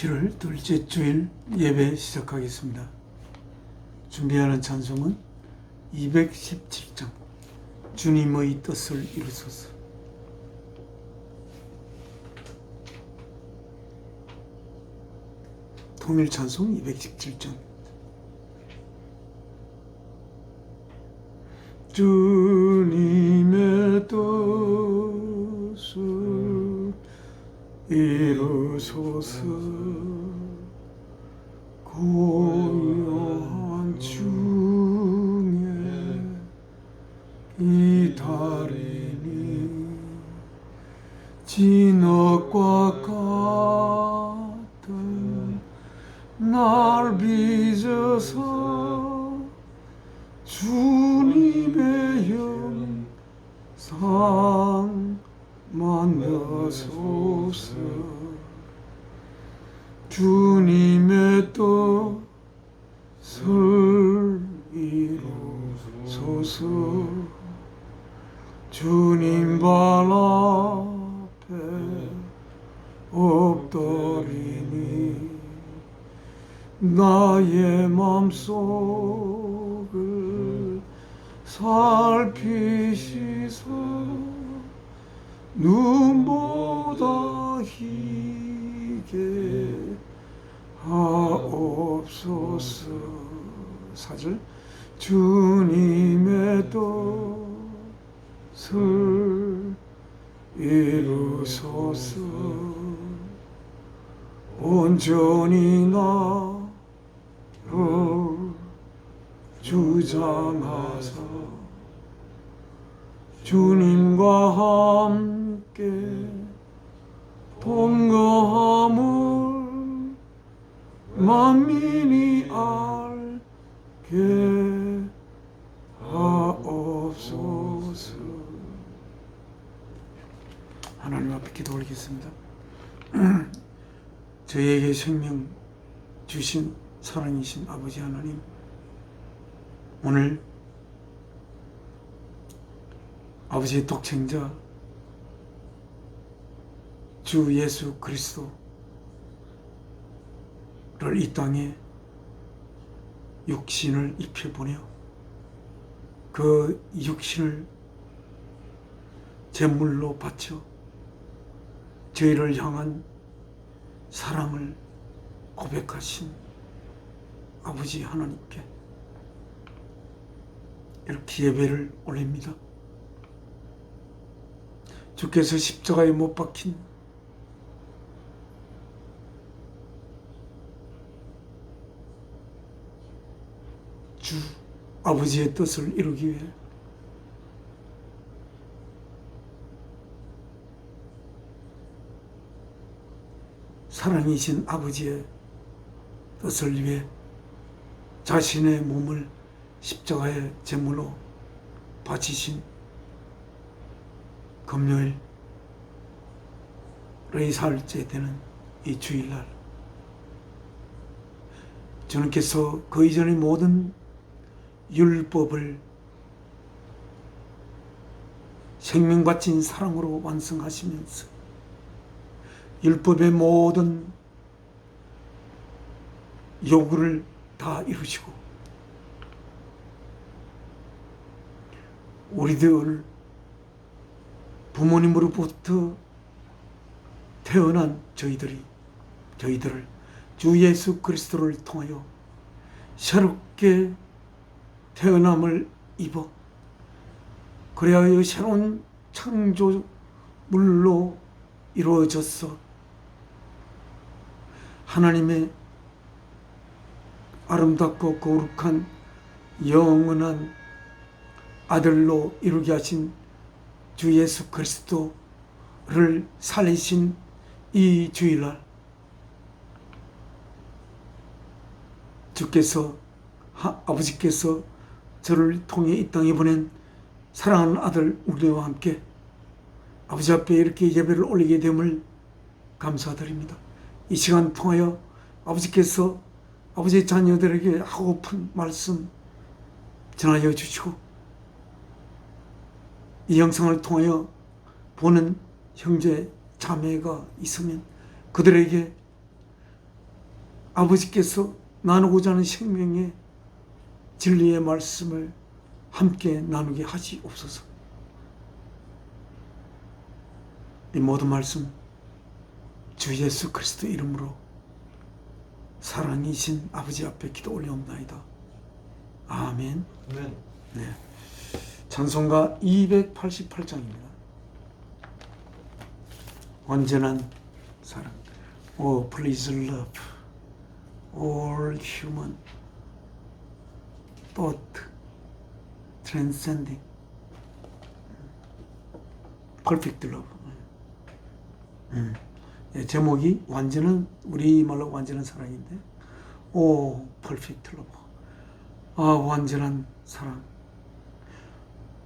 7월 둘째 주일 예배 시작하겠습니다. 준비하는 찬송은 217장 주님의 뜻을 이루소서. 통일 찬송 217장. 주님의 뜻을 이루소서. 고요한 중에 이달이니 진흙과 같은 날 빚어서 주님의 영상 만나소서. 주님의 뜻을 이루소서. 주님 발 앞에 엎드리니 나의 맘속을 살피시사 눈보다 희게 하옵소서. 4절. 주님의 뜻을 이루소서. 온전히 나를 주장하사 주님과 함께 동거함을 만민이 알게 하옵소서. 하나님 앞에 기도 올리겠습니다. 저희에게 생명 주신 사랑이신 아버지 하나님, 오늘 아버지의 독생자 주 예수 그리스도를 이 땅에 육신을 입혀보내어 그 육신을 제물로 바쳐 저희를 향한 사랑을 고백하신 아버지 하나님께 이렇게 예배를 올립니다. 주께서 십자가에 못 박힌 주 아버지의 뜻을 이루기 위해 사랑이신 아버지의 뜻을 위해 자신의 몸을 십자가의 제물로 바치신 금요일 레이사흘째 되는 이 주일날, 주님께서 그 이전의 모든 율법을 생명 바친 사랑으로 완성하시면서 율법의 모든 요구를 다 이루시고 우리들 부모님으로부터 태어난 저희들을 주 예수 그리스도를 통하여 새롭게 태어남을 입어 그리하여 새로운 창조물로 이루어져서 하나님의 아름답고 거룩한 영원한 아들로 이루게 하신 주 예수 그리스도를 살리신 이 주일날, 주께서 아버지께서 저를 통해 이 땅에 보낸 사랑하는 아들 우리와 함께 아버지 앞에 이렇게 예배를 올리게 됨을 감사드립니다. 이 시간 통하여 아버지께서 아버지의 자녀들에게 하고픈 말씀 전하여 주시고 이 영상을 통하여 보는 형제 자매가 있으면 그들에게 아버지께서 나누고자 하는 생명의 진리의 말씀을 함께 나누게 하시옵소서. 이 모든 말씀 주 예수 그리스도 이름으로 사랑이신 아버지 앞에 기도 올려옵나이다. 아멘. 네. 찬송가 288장입니다. 완전한 사랑. Oh, please love all human thought transcending perfect love. 제목이 완전한, 우리말로 완전한 사랑인데, 오, perfect love. 아, 완전한 사랑.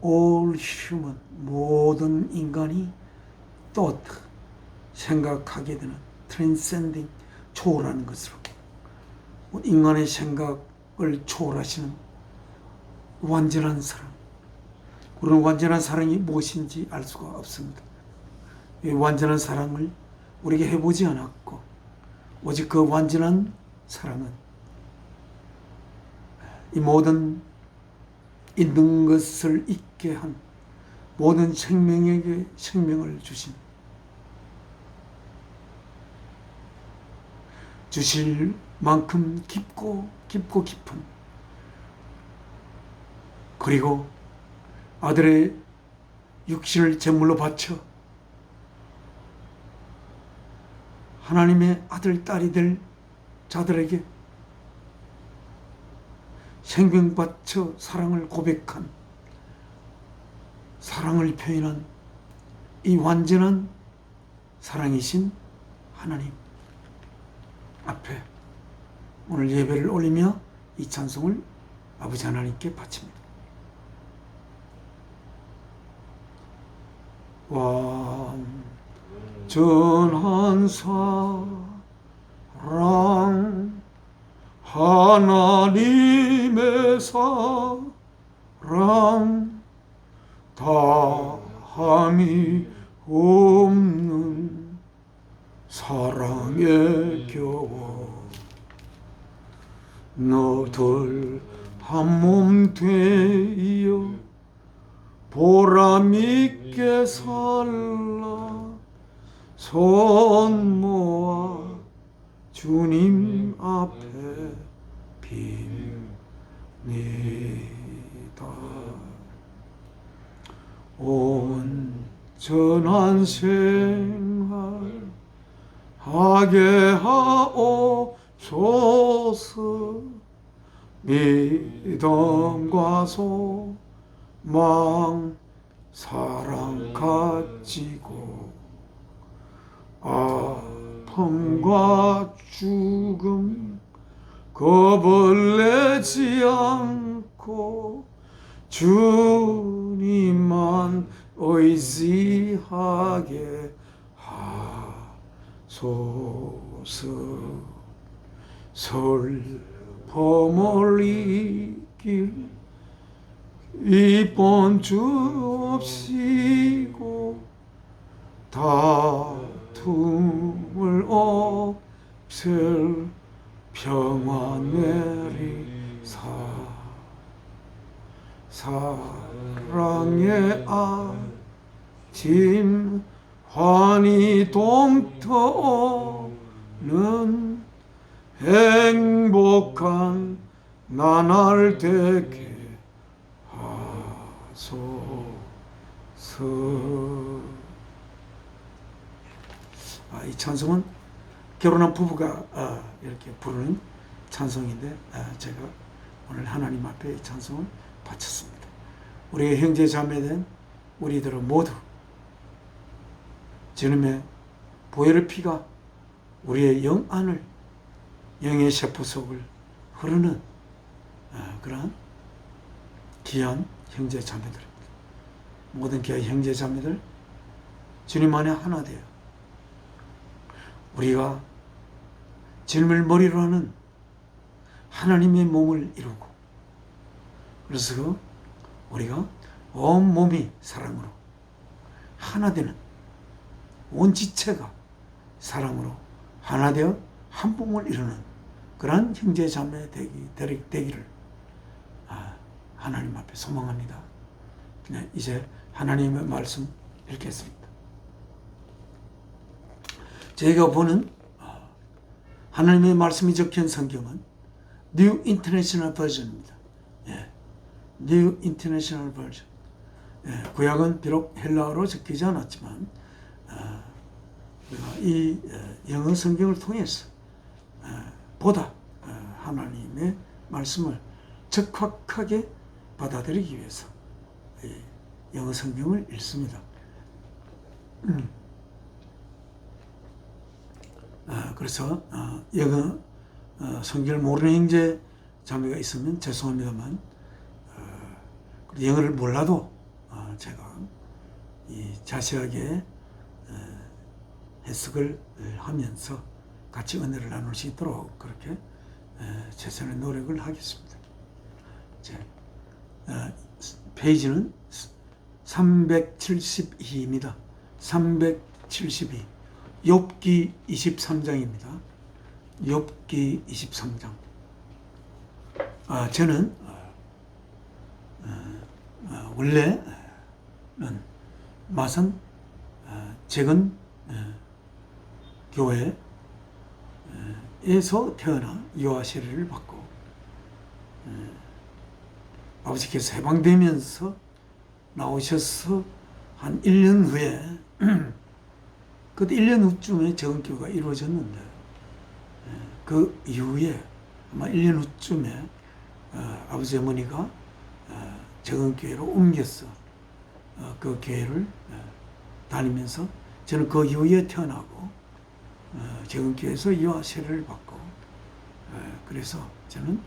all human, 모든 인간이 thought, 생각하게 되는, transcending, 초월하는 것으로, 인간의 생각을 초월하시는 완전한 사랑. 우리는 완전한 사랑이 무엇인지 알 수가 없습니다. 이 완전한 사랑을 우리에게 해보지 않았고, 오직 그 완전한 사랑은 이 모든 있는 것을 있게 한 모든 생명에게 생명을 주실 만큼 깊고 깊은, 그리고 아들의 육신을 제물로 바쳐 하나님의 아들, 딸이 될 자들에게 생명 바쳐 사랑을 고백한, 사랑을 표현한 이 완전한 사랑이신 하나님 앞에 오늘 예배를 올리며 이 찬송을 아버지 하나님께 바칩니다. 완전한 사랑, 하나님의 사랑, 다함이 없는 사랑에 겨워 너들 한 몸 되어 보람있게 살라 손 모아 주님 앞에 빕니다. 온전한 생활 하게 하옵소서. 믿음과 소망 사랑 가지고 아픔과 죽음 겁을 내지 않고 주님만 의지하게 하소서. 슬픔을 이길 이번 주옵시고 다툼을 없앨 평안 내리사 사랑의 아침 환히 동터오는 행복한 나날 되게 하소서. 이 찬송은 결혼한 부부가 이렇게 부르는 찬송인데, 제가 오늘 하나님 앞에 이 찬송을 바쳤습니다. 우리의 형제 자매된 우리들은 모두 주님의 보혈의 피가 우리의 영 안을, 영의 세포 속을 흐르는 그러한 귀한 형제 자매들입니다. 모든 귀한 형제 자매들, 주님 안에 하나 되어 우리가 주님을 머리로 하는 하나님의 몸을 이루고, 그래서 우리가 온 몸이 사랑으로 하나 되는, 온 지체가 사랑으로 하나 되어 한 몸을 이루는 그러한 형제 자매 되기를 하나님 앞에 소망합니다. 네, 이제 하나님의 말씀 읽겠습니다. 저희가 보는 하나님의 말씀이 적힌 성경은 New International Version입니다. 예, New International Version. 예, 구약은 비록 헬라어로 적히지 않았지만 우리가 이 영어 성경을 통해서 보다 하나님의 말씀을 적확하게 받아들이기 위해서 영어 성경을 읽습니다. 그래서 영어 성경을 모르는 형제 자매가 있으면 죄송합니다만 영어를 몰라도 제가 자세하게 해석을 하면서 같이 은혜를 나눌 수 있도록 그렇게 최선의 노력을 하겠습니다. 페이지는 372입니다. 372. 욥기 23장입니다. 욥기 23장. 저는 원래는 마산 재건 교회에서 태어나 유아 세례를 받고 아버지께서 해방되면서 나오셔서 한 1년 후에 그때 1년 후쯤에 재건교회가 이루어졌는데 그 이후에 아마 1년 후쯤에 아버지 어머니가 재건교회로 옮겼어. 그 교회를 다니면서 저는 그 이후에 태어나고 재건교회에서 유아 세례를 받고 그래서 저는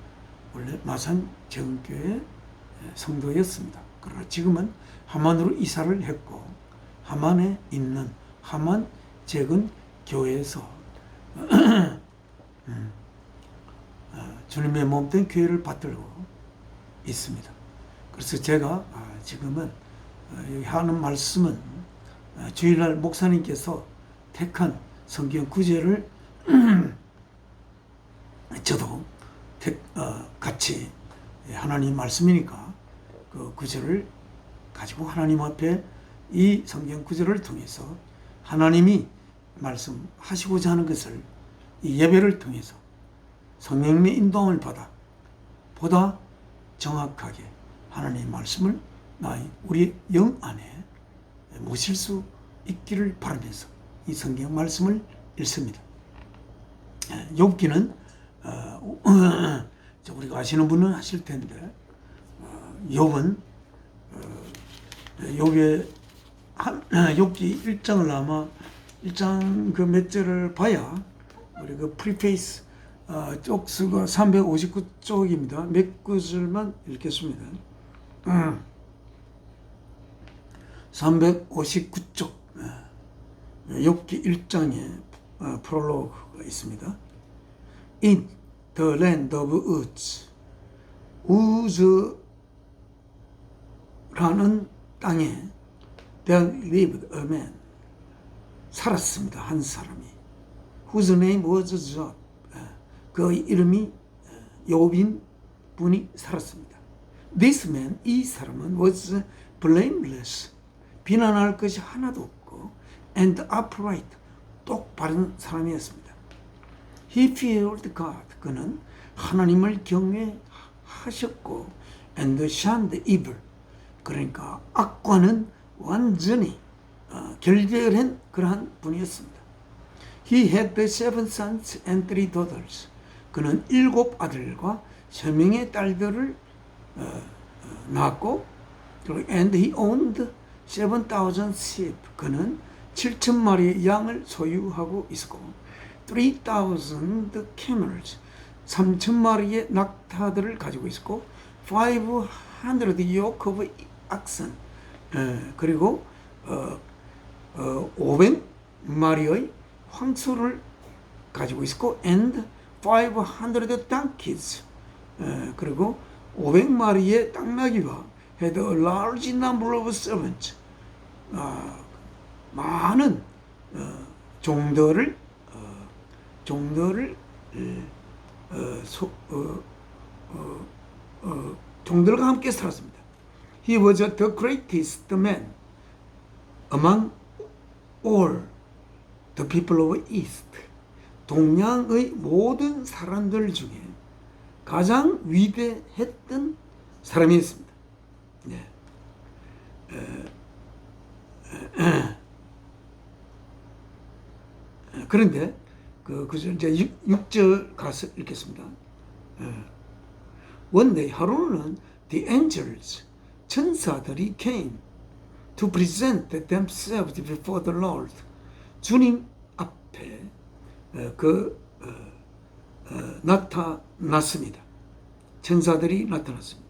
원래 마산 재건교회 성도였습니다. 그러나 지금은 함안으로 이사를 했고 함안에 있는 함안 재건교회에서 주님의 몸된 교회를 받들고 있습니다. 그래서 제가 지금은 여기 하는 말씀은 주일날 목사님께서 택한 성경 구절을 저도 같이 하나님 말씀이니까 그 구절을 가지고 하나님 앞에 이 성경 구절을 통해서 하나님이 말씀하시고자 하는 것을 이 예배를 통해서 성령님의 인도함을 받아 보다 정확하게 하나님의 말씀을 우리 영 안에 모실 수 있기를 바라면서 이 성경 말씀을 읽습니다. 욥기는 우리가 아시는 분은 아실 텐데 욥은 욥기 1장을 아마 1장 그 몇 절을 봐야 우리 그 프리페이스 쪽수가 359쪽입니다. 몇 구절만 읽겠습니다. 359쪽 욥기 1장에 프롤로그가 있습니다. In the land of Uz, 우즈라는 땅에 there lived a man, 살았습니다. 한 사람이. Whose name was Job. 그 이름이 욥인 분이 살았습니다. This man, 이 사람은 was blameless, 비난할 것이 하나도 없고, and upright, 똑바른 사람이었습니다. He feared God, 그는 하나님을 경외하셨고, and shunned evil, 그러니까 악과는 완전히 결별한 그러한 분이었습니다. He had 7 sons and 3 daughters. 그는 7 아들과 3명의 딸들을 낳았고, and he owned 7,000 sheep. 그는 7,000마리의 양을 소유하고 있었고, 3,000 camels. 3,000마리의 낙타들을 가지고 있었고, 500 yoke of oxen. 그리고 500마리의 황소를 가지고 있었고, and 500 donkeys. 그리고 500마리의 당나귀와 had a large number of servants. 많은 종들을 종들과 함께 살았습니다. He was the greatest man among all the people of East. 동양의 모든 사람들 중에 가장 위대했던 사람이었습니다. 네. 그런데 그저 이제 6절 가서 읽겠습니다. One day 하루는 the angels 천사들이 came to present themselves before the Lord. 주님 앞에 나타났습니다. 천사들이 나타났습니다.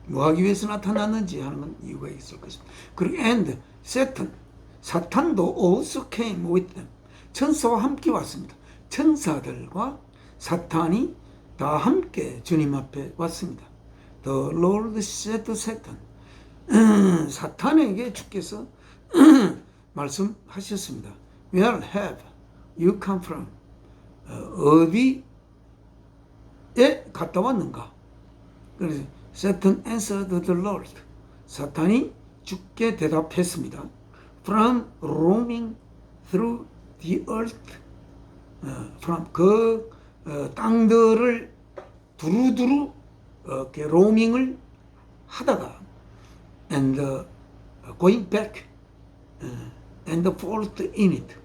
뭐 하기 위해서 나타났는지 하는 이유가 있을 것입니다. 그리고 and Satan, 사탄도 also came with them. 천사와 함께 왔습니다. 천사들과 사탄이 다 함께 주님 앞에 왔습니다. The Lord said to Satan, 사탄에게 주께서 말씀하셨습니다. Where have you come from? 어디에 갔다 왔는가? 그래서 Satan answered the Lord. 사탄이 주께 대답했습니다. From roaming through the earth. from 땅들을 두루두루 이렇게 로밍을 하다가 and going back and forth in it.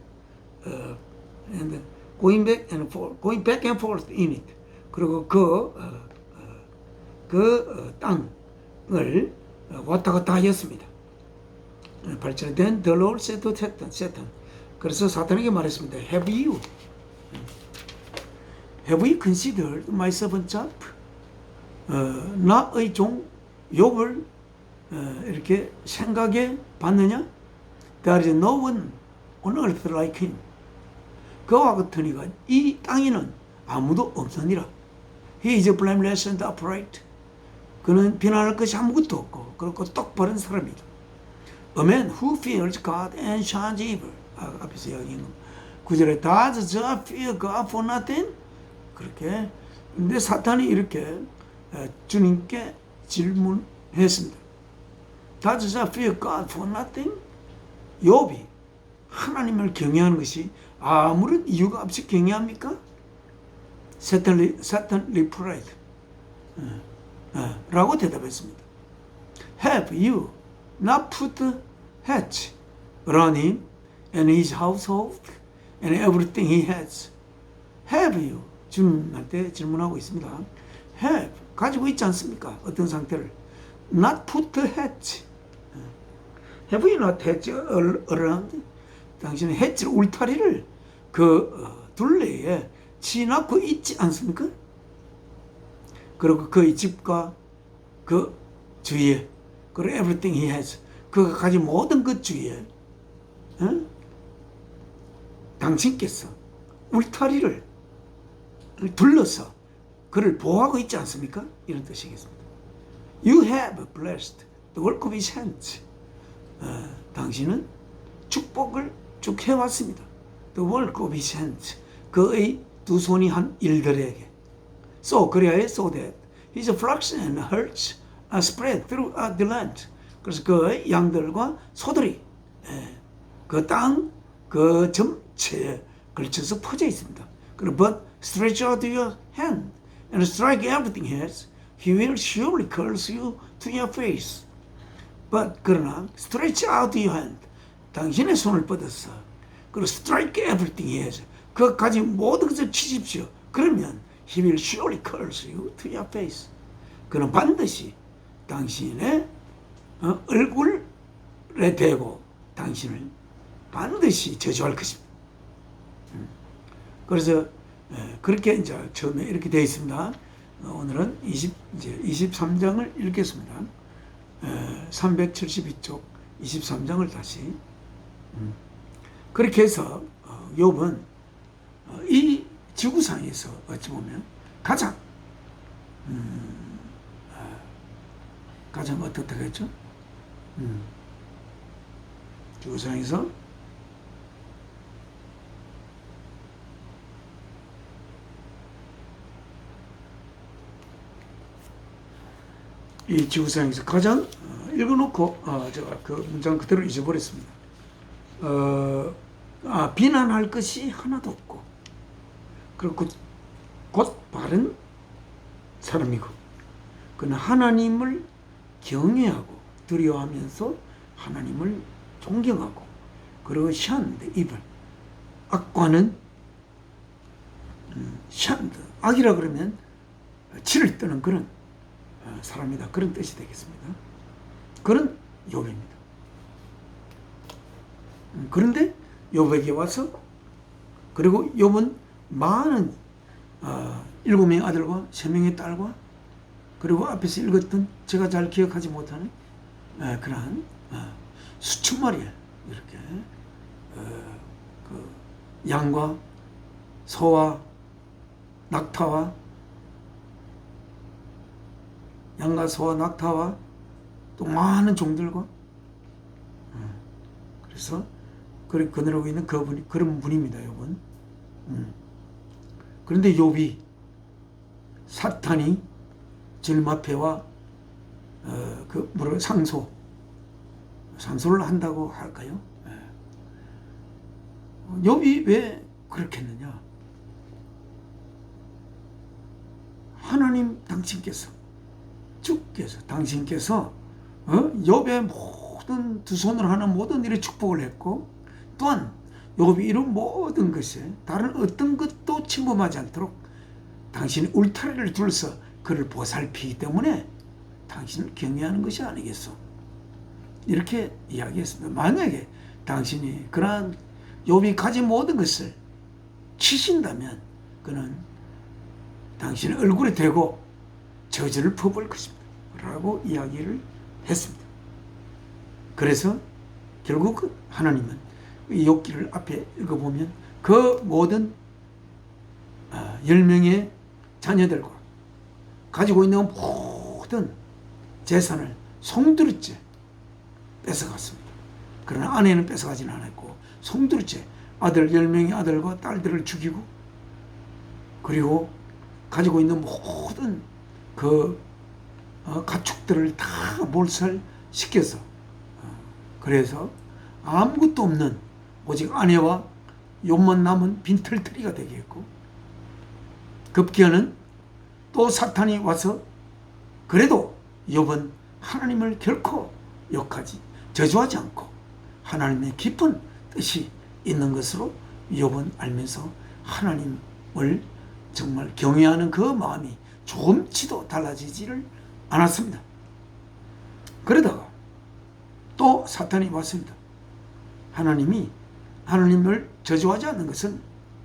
and going back and forth in it. 그리고 그 땅을 왔다 갔다 하였습니다. 8절 Then the Lord said to Satan. 그래서 사탄에게 말했습니다. Have you considered my servant Job? 나의 종 욥을 이렇게 생각해 봤느냐? There is no one on earth like him. 그와 같은 이가 이 땅에는 아무도 없느니라. He is blameless and upright. 그는 비난할 것이 아무것도 없고 그렇고 똑바른 사람이다. A man who fears God and shuns evil. 앞에서 이야기한 거. 9절에 Does Job fear God for nothing? 그렇게. 근데 사탄이 이렇게 주님께 질문했습니다. Does Job fear God for nothing? 욥이 하나님을 경외하는 것이 아무런 이유가 없이 경외합니까? Satan replied. 라고 대답했습니다. Have you not put hedge around him and his household and everything he has? Have you? 주님한테 질문하고 있습니다. Have, 가지고 있지 않습니까? 어떤 상태를? Not put hedge. Have you not hedge around? 당신은 hedge, 울타리를 둘레에 치놓고 있지 않습니까? 그리고 그의 집과 그 주위에, 그리고 everything he has, 그가 가진 모든 것 주위에, 당신께서 울타리를 둘러서 그를 보호하고 있지 않습니까? 이런 뜻이겠습니다. You have blessed the work of his hands. 당신은 축복을 쭉 해왔습니다. The work of his hands. 그의 두 손이 한 일들에게. So, 그래야 so that his flocks and herds are spread throughout the land. 그래서 그 양들과 소들이 그 땅, 그 전체에 걸쳐서 퍼져 있습니다. 그리고 but stretch out your hand and strike everything he has. He will surely curse you to your face. But 그러나 stretch out your hand. 당신의 손을 뻗어서 그리고 strike everything he has. 그 가진 모든 것을 치십시오. 그러면 He will surely curse you to your face. 그는 반드시 당신의 얼굴에 대고 당신을 반드시 저주할 것입니다. 그래서 그렇게 이제 처음에 이렇게 되어 있습니다. 오늘은 23장을 읽겠습니다. 372쪽 23장을 다시. 그렇게 해서 욥은 이 지구상에서 어찌 보면 가장 어떻게 하겠죠? 지구상에서 이 지구상에서 가장 읽어놓고 제가 그 문장 그대로 잊어버렸습니다. 비난할 것이 하나도 없고, 그리고 곧 바른 사람이고, 그는 하나님을 경외하고 두려워하면서 하나님을 존경하고, 그리고 샤는데 입을, 악과는 샤는데, 악이라 그러면 치를 뜨는 그런 사람이다, 그런 뜻이 되겠습니다. 그런 욥입니다. 그런데 욥에게 와서, 그리고 욥은 많은 7명의 아들과 3명의 딸과, 그리고 앞에서 읽었던 제가 잘 기억하지 못하는 그러한 수천 마리의 이렇게 그 양과 소와 낙타와 또 많은 종들과, 그래서 거느리고 있는 그런 분입니다, 욥은. 그런데 욥이 사탄이 질마패와 상소를 한다고 할까요? 욥이 왜 그렇겠느냐? 하나님 당신께서 욥의 모든 두 손으로 하는 모든 일에 축복을 했고, 또한 욥이 이룬 모든 것에 다른 어떤 것도 침범하지 않도록 당신이 울타리를 둘러서 그를 보살피기 때문에 당신을 경외하는 것이 아니겠소? 이렇게 이야기했습니다. 만약에 당신이 그러한 욥이 가진 모든 것을 치신다면 그는 당신의 얼굴에 대고 저주를 퍼부을 것입니다 라고 이야기를 했습니다. 그래서 결국 하나님은 이 욥기를 앞에 읽어보면 그 모든 10명의 자녀들과 가지고 있는 모든 재산을 송두리째 뺏어갔습니다. 그러나 아내는 뺏어가지는 않았고, 송두리째 10명의 아들과 딸들을 죽이고, 그리고 가지고 있는 모든 그 가축들을 다 몰살시켜서, 그래서 아무것도 없는 오직 아내와 욥만 남은 빈털터리가 되게 했고, 급기야는 또 사탄이 와서, 그래도 욥은 하나님을 결코 욕하지, 저주하지 않고 하나님의 깊은 뜻이 있는 것으로 욥은 알면서 하나님을 정말 경외하는 그 마음이 조금치도 달라지지를 않았습니다. 그러다가 또 사탄이 왔습니다. 하나님을 저주하지 않는 것은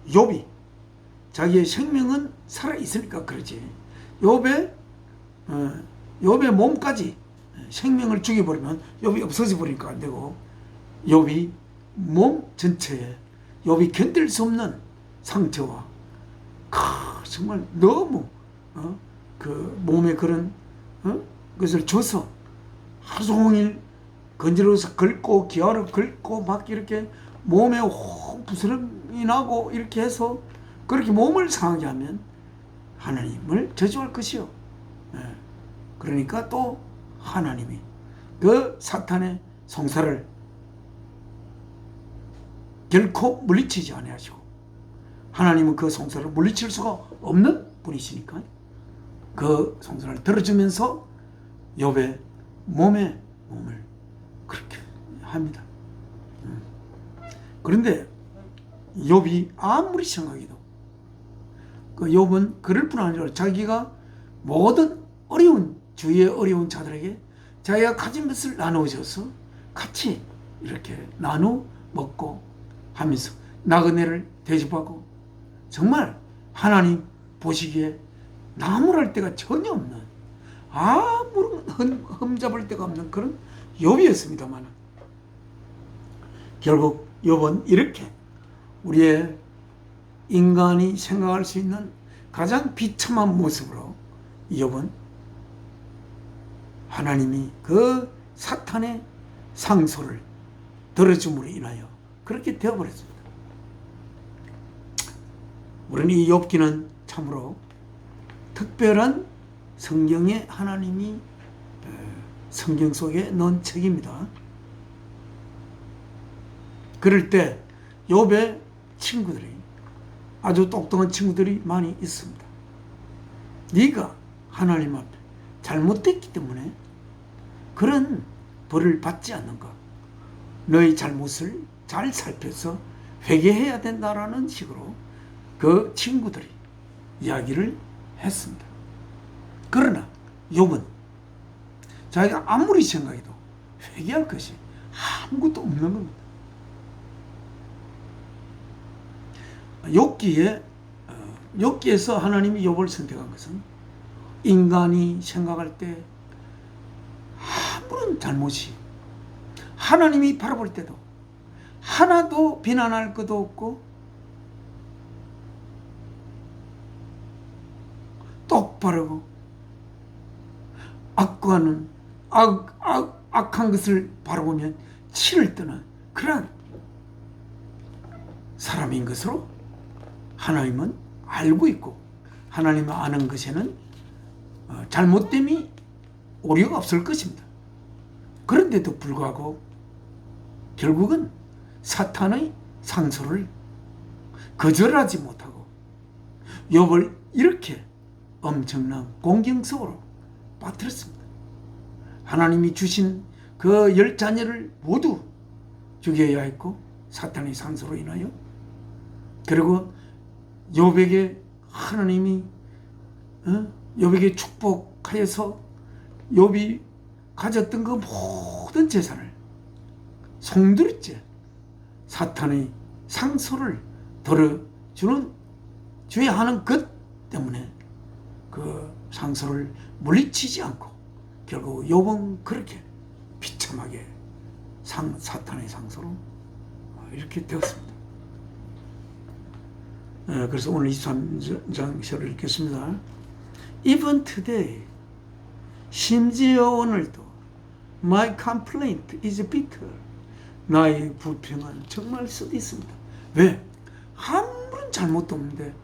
욥이 자기의 생명은 살아있으니까 그러지, 욥의 몸까지 생명을 죽여버리면 욥이 없어져 버리니까 안 되고, 욥이 몸 전체에 욥이 견딜 수 없는 상처와 정말 너무 그 몸에 그런 것을 줘서 하루 종일 건지러워서 긁고 기아로 긁고 막 이렇게 몸에 부스럼이 나고 이렇게 해서 그렇게 몸을 상하게 하면 하나님을 저주할 것이요. 그러니까 또 하나님이 그 사탄의 송사를 결코 물리치지 아니하시고, 하나님은 그 송사를 물리칠 수가 없는 분이시니까 그 송사를 들어주면서 욥의 몸을 그렇게 합니다. 그런데 욥이 아무리 생각해도 그 욥은 그럴 뿐 아니라 자기가 모든 주위의 어려운 자들에게 자기가 가진 것을 나누어줘서 같이 이렇게 나누어 먹고 하면서 나그네를 대접하고, 정말 하나님 보시기에 나무랄 데가 전혀 없는, 아무런 흠잡을 데가 없는 그런 욥이었습니다만, 결국 욥은 이렇게 우리의 인간이 생각할 수 있는 가장 비참한 모습으로 욥은 하나님이 그 사탄의 상소를 들어줌으로 인하여 그렇게 되어버렸습니다. 우리는 이 욥기는 참으로 특별한 성경에 하나님이 성경 속에 넣은 책입니다. 그럴 때 욥의 친구들이, 아주 똑똑한 친구들이 많이 있습니다. 네가 하나님 앞에 잘못됐기 때문에 그런 벌을 받지 않는가, 너의 잘못을 잘 살펴서 회개해야 된다라는 식으로 그 친구들이 이야기를 했습니다. 그러나 욥은 자기가 아무리 생각해도 회개할 것이 아무것도 없는 겁니다. 욥기에서 하나님이 욥을 선택한 것은 인간이 생각할 때 아무런 잘못이, 하나님이 바라볼 때도 하나도 비난할 것도 없고 똑바르고 악한 것을 바라보면 치를 뜨는 그런 사람인 것으로 하나님은 알고 있고, 하나님을 아는 것에는 잘못됨이 오류가 없을 것입니다. 그런데도 불구하고 결국은 사탄의 상소를 거절하지 못하고 욥을 이렇게 엄청난 공경 속으로 빠뜨렸습니다. 하나님이 주신 그 10자녀를 모두 죽여야 했고, 사탄의 상소로 인하여. 그리고 욥에게 하나님이 욥에게 축복하여서 욥이 가졌던 그 모든 재산을 송두리째 사탄의 상소를 덜어주는 줘야 하는 것 때문에 그 상소를 물리치지 않고 결국 욥은 그렇게 비참하게 사탄의 상소로 이렇게 되었습니다. 그래서 오늘 23장 시를 읽겠습니다. Even today, 심지어 오늘도 My complaint is bitter. 나의 불평은 정말 쓰디 있습니다. 왜? 아무런 잘못도 없는데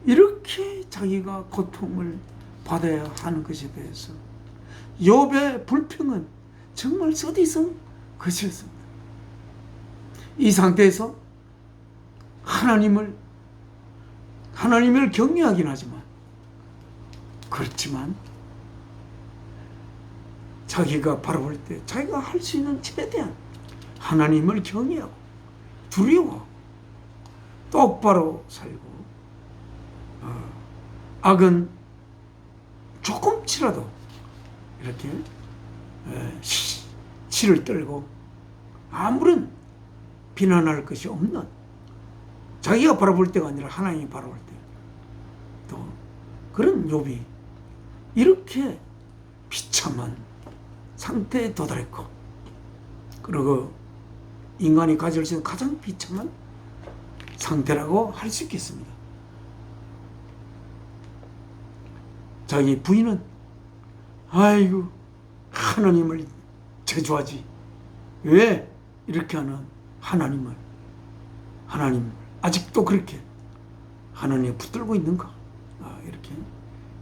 이렇게 자기가 고통을 받아야 하는 것에 대해서 욥의 불평은 정말 쓰디 있은 것이었습니다. 이 상태에서 하나님을 경외하긴 하지만, 그렇지만 자기가 바라볼 때 자기가 할 수 있는 최대한 하나님을 경외하고 두려워하고 똑바로 살고, 악은 조금치라도 이렇게 치를 떨고 아무런 비난할 것이 없는, 자기가 바라볼 때가 아니라 하나님이 바라볼 때, 또 그런 욥이 이렇게 비참한 상태에 도달했고, 그리고 인간이 가질 수 있는 가장 비참한 상태라고 할 수 있겠습니다. 자기 부인은 아이고 하나님을 저주하지, 왜 이렇게 하는 하나님 아직도 그렇게 하나님에 붙들고 있는가, 이렇게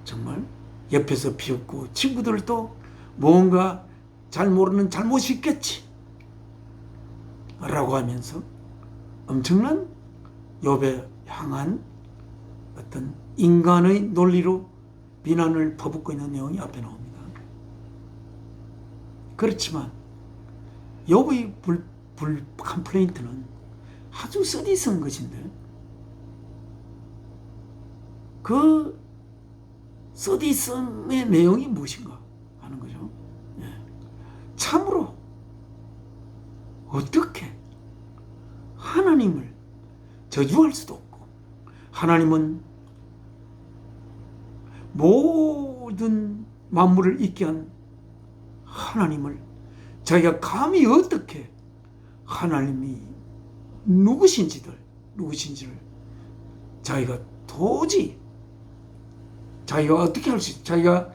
정말 옆에서 비웃고, 친구들도 뭔가 잘 모르는 잘못이 있겠지 라고 하면서 엄청난 욥에 향한 어떤 인간의 논리로 비난을 퍼붓고 있는 내용이 앞에 나옵니다. 그렇지만 욥의 컴플레인트는 아주 쓰디쓴 것인데, 그 쓰디쓴의 내용이 무엇인가 하는 거죠. 참으로 어떻게 하나님을 저주할 수도 없고, 하나님은 모든 만물을 있게 한 하나님을 자기가 감히 어떻게 하나님이 누구신지를 자기가 도저히 자기가 어떻게 할 수 있어? 자기가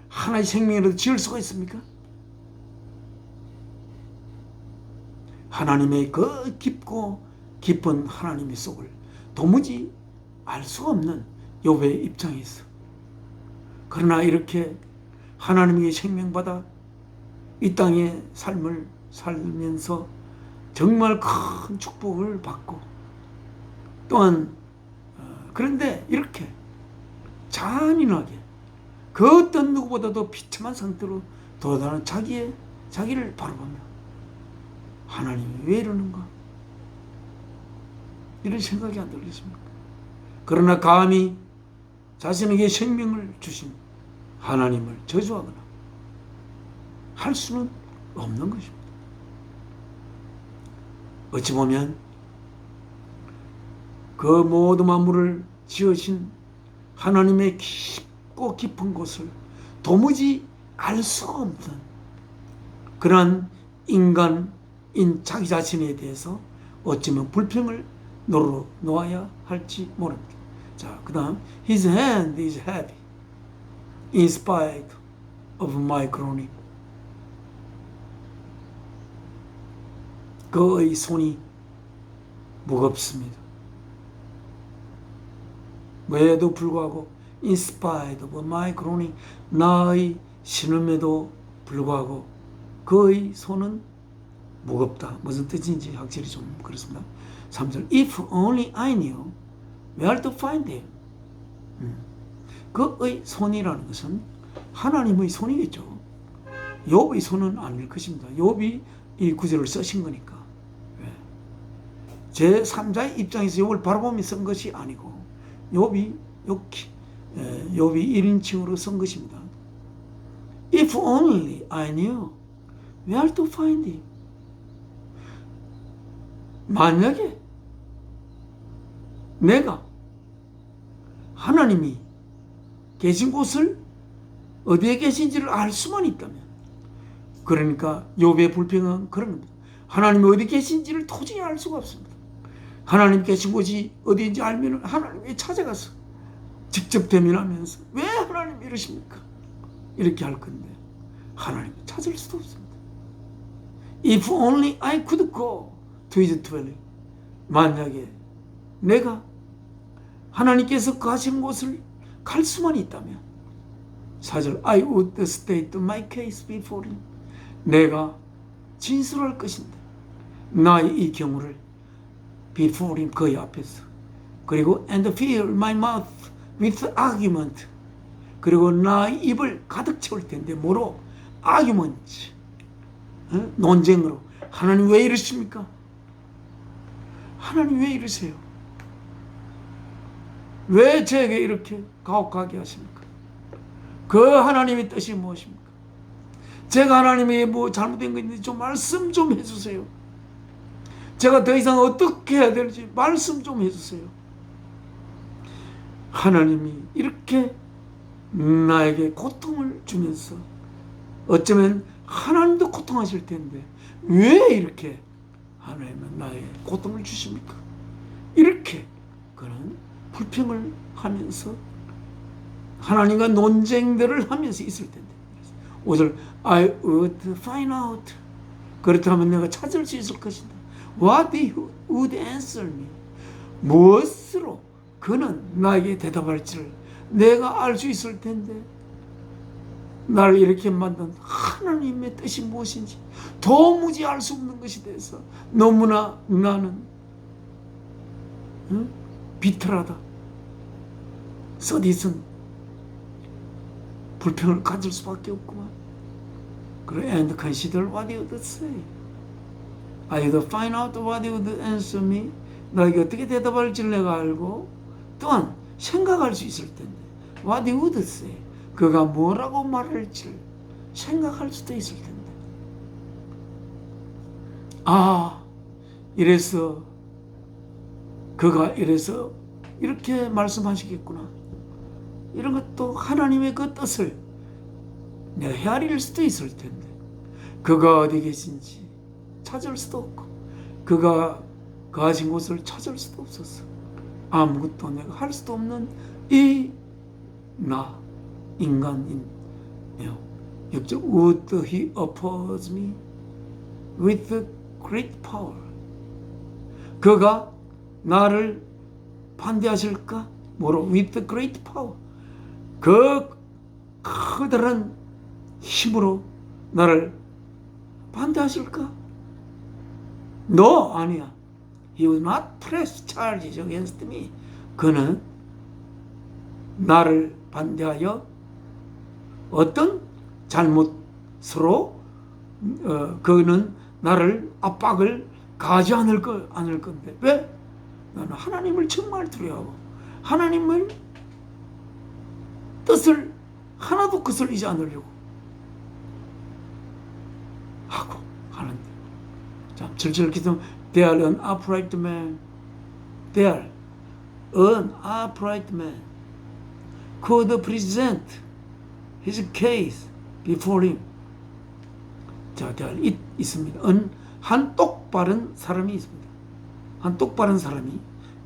하나의 생명이라도 지을 수가 있습니까? 하나님의 그 깊고 깊은 하나님의 속을 도무지 알 수 없는 욥의 입장에 있어. 그러나 이렇게 하나님에게 생명받아 이 땅의 삶을 살면서 정말 큰 축복을 받고, 또한 그런데 이렇게 잔인하게 그 어떤 누구보다도 비참한 상태로 도달하는 자기를 바라보며 하나님이 왜 이러는가, 이런 생각이 안 들겠습니까? 그러나 감히 자신에게 생명을 주신 하나님을 저주하거나 할 수는 없는 것입니다. 어찌 보면 그 모든 만물을 지으신 하나님의 깊고 깊은 곳을 도무지 알 수가 없는 그러한 인간인 자기 자신에 대해서 어쩌면 불평을 놓아야 할지 모릅니다. 자, 그 다음 His hand is heavy in spite of my groaning. 그의 손이 무겁습니다. 외에도 불구하고 in spite of my groaning, 나의 신음에도 불구하고 그의 손은 무겁다. 무슨 뜻인지 확실히 좀 그렇습니다. 3절 If only I knew where to find him. 그의 손이라는 것은 하나님의 손이겠죠. 욥의 손은 아닐 것입니다. 욥이 이 구절을 쓰신 거니까. 제 3자의 입장에서 욥을 바라보며 쓴 것이 아니고 욥이 1인칭으로 쓴 것입니다. If only I knew where to find him. 만약에 내가 하나님이 계신 곳을 어디에 계신지를 알 수만 있다면, 그러니까 욥의 불평은 그런 겁니다. 하나님이 어디 계신지를 도저히 알 수가 없습니다. 하나님 계신 곳이 어디인지 알면 하나님께 찾아가서 직접 대면하면서 왜 하나님 이러십니까? 이렇게 할 건데 하나님을 찾을 수도 없습니다. If only I could go to his dwelling. 만약에 내가 하나님께서 가신 곳을 갈 수만 있다면 4절 I would state my case before him. 내가 진술할 것인데 나의 이 경우를 before him, 그의 앞에서. 그리고 and fill my mouth with argument. 그리고 나의 입을 가득 채울 텐데 뭐로? argument. 논쟁으로. 하나님 왜 이러십니까? 하나님 왜 이러세요? 왜 저에게 이렇게 가혹하게 하십니까? 그 하나님의 뜻이 무엇입니까? 제가 하나님에게 뭐 잘못된 거 있는지 좀 말씀 좀 해주세요. 제가 더 이상 어떻게 해야 될지 말씀 좀 해주세요. 하나님이 이렇게 나에게 고통을 주면서 어쩌면 하나님도 고통하실 텐데 왜 이렇게 하나님은 나에게 고통을 주십니까? 이렇게 그는 불평을 하면서 하나님과 논쟁들을 하면서 있을 텐데 5절 I would find out. 그렇다면 내가 찾을 수 있을 것이다. What he would answer me. 무엇으로 그는 나에게 대답할지를 내가 알 수 있을 텐데 나를 이렇게 만든 하나님의 뜻이 무엇인지 도무지 알 수 없는 것이 돼서 너무나 나는 비틀하다. 서디슨 불평을 가질 수밖에 없구만. 그리고 and consider what you would say. I would find out what you would answer me. 나에게 어떻게 대답할지를 내가 알고 또한 생각할 수 있을 텐데 what you would say. 그가 뭐라고 말할지를 생각할 수도 있을 텐데 이래서 그가 이래서 이렇게 말씀하시겠구나. 이런 것도 하나님의 그 뜻을 내가 헤아릴 수도 있을 텐데 그가 어디 계신지 찾을 수도 없고 그가 가신 곳을 찾을 수도 없었어. 아무것도 내가 할 수도 없는 이 나 인간인 6절 Would he oppose me with great power. 그가 나를 반대하실까? 뭐로? with great power. 그 커다란 힘으로 나를 반대하실까? No, 아니야. He will not press charges against me. 그는 나를 반대하여 어떤 잘못으로 그는 나를 압박을 가하지 않을 건데. 왜? 나는 하나님을 정말 두려워하고 하나님을 뜻을 하나도 거슬리지 않으려고 하고 하는데, 참 절절 기도. They are an upright man. They are an upright man could present his case before him. 자, there 있습니다. 한 똑바른 사람이 있습니다. 한 똑바른 사람이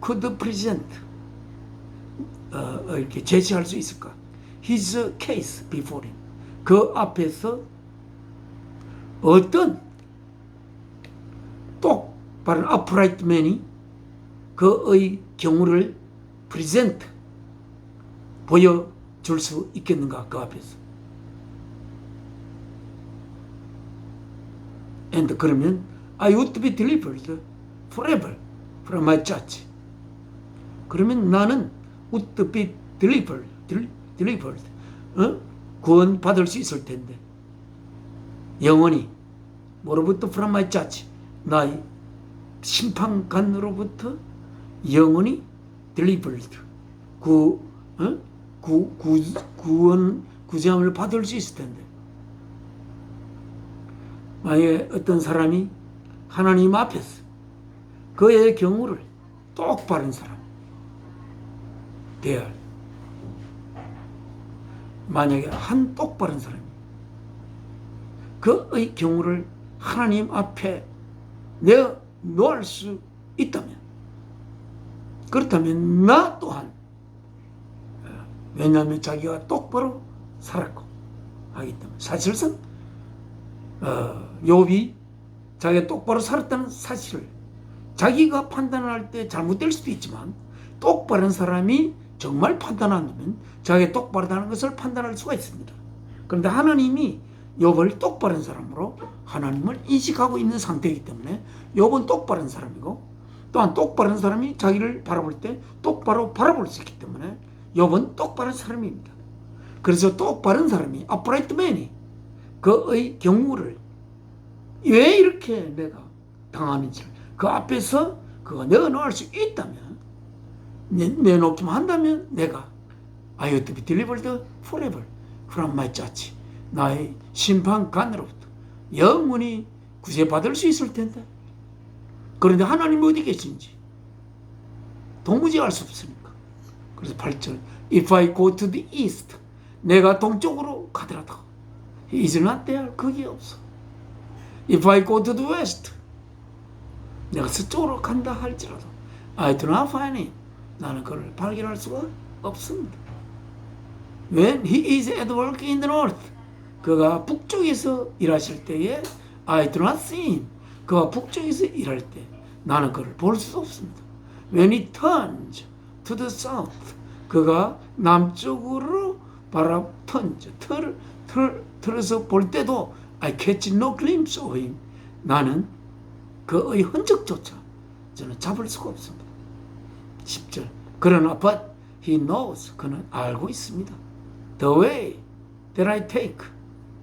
could present 이렇게 제시할 수 있을까? His case before him. 그 앞에서 어떤 똑바른 upright man이 그의 경우를 present 보여줄 수 있겠는가? 그 앞에서. And 그러면 I would be delivered forever from my judge. 그러면 나는 would be delivered 구원 받을 수 있을 텐데, 영원히 뭐로부터? from my judge, 나의 심판관으로부터 영원히 delivered 구제함을 받을 수 있을 텐데, 만약에 어떤 사람이 하나님 앞에서 그의 경우를 똑바른 사람 대할, 만약에 한 똑바른 사람이 그의 경우를 하나님 앞에 내어 놓을 수 있다면, 그렇다면 나 또한, 왜냐하면 자기가 똑바로 살았고 하기 때문에, 사실상 욥이 자기가 똑바로 살았다는 사실을 자기가 판단할 때 잘못될 수도 있지만, 똑바른 사람이 정말 판단하면 자기가 똑바르다는 것을 판단할 수가 있습니다. 그런데 하나님이 욥을 똑바른 사람으로 하나님을 인식하고 있는 상태이기 때문에 욥은 똑바른 사람이고, 또한 똑바른 사람이 자기를 바라볼 때 똑바로 바라볼 수 있기 때문에 욥은 똑바른 사람입니다. 그래서 똑바른 사람이 upright man이 그의 경우를 왜 이렇게 내가 당하는지를 그 앞에서 그거 내어놓을 수 있다면, 내놓기만 한다면 내가 I have to be delivered forever from my judge, 나의 심판관으로부터 영원히 구제받을 수 있을 텐데, 그런데 하나님이 어디 계신지 도무지 알 수 없으니까. 그래서 8절 If I go to the east, 내가 동쪽으로 가더라도 He is not there, 거기 없어. If I go to the west, 내가 서쪽으로 간다 할지라도 I do not find him, 나는 그를 발견할 수가 없습니다. When he is at work in the north, 그가 북쪽에서 일하실 때에 I do not see him, 그가 북쪽에서 일할 때 나는 그를 볼 수 없습니다. When he turns to the south, 그가 남쪽으로 틀어서 볼 때도 I catch no glimpse of him, 나는 그의 흔적조차 저는 잡을 수가 없습니다. 10절 그러나 but he knows, 그는 알고 있습니다. The way that I take,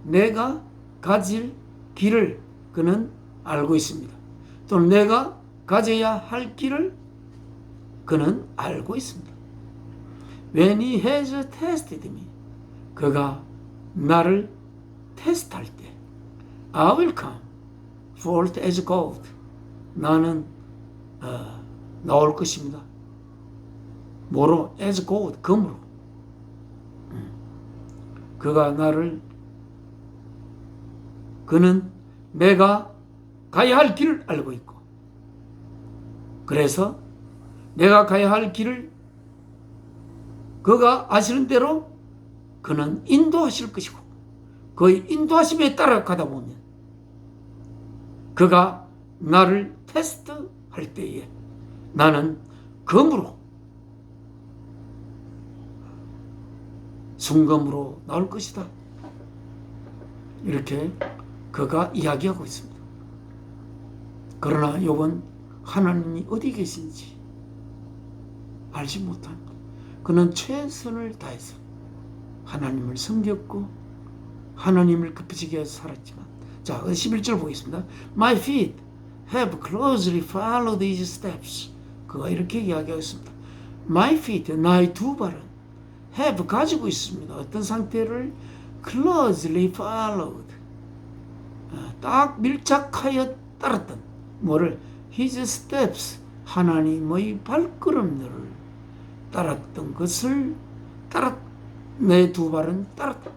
내가 가질 길을 그는 알고 있습니다. 또는 내가 가져야 할 길을 그는 알고 있습니다. When he has tested me, 그가 나를 테스트할 때 I will come forth as gold, 나는 나올 것입니다. 뭐로? as gold, 금으로. 그는 내가 가야 할 길을 알고 있고, 그래서 내가 가야 할 길을 그가 아시는 대로 그는 인도하실 것이고, 그의 인도하심에 따라가다 보면 그가 나를 테스트할 때에 나는 금으로, 순금으로 나올 것이다. 이렇게 그가 이야기하고 있습니다. 그러나 욥은 하나님이 어디 계신지 알지 못한 것. 그는 최선을 다해서 하나님을 섬겼고 하나님을 급해지게 해서 살았지만, 자 11절 보겠습니다. My feet have closely followed these steps. 그가 이렇게 이야기하고 있습니다. My feet, 나의 두 발은 have 가지고 있습니다. 어떤 상태를 closely followed, 딱 밀착하여 따랐던 뭐를 his steps, 하나님의 발걸음들을 따랐던 것을 내 두 발은 따랐다.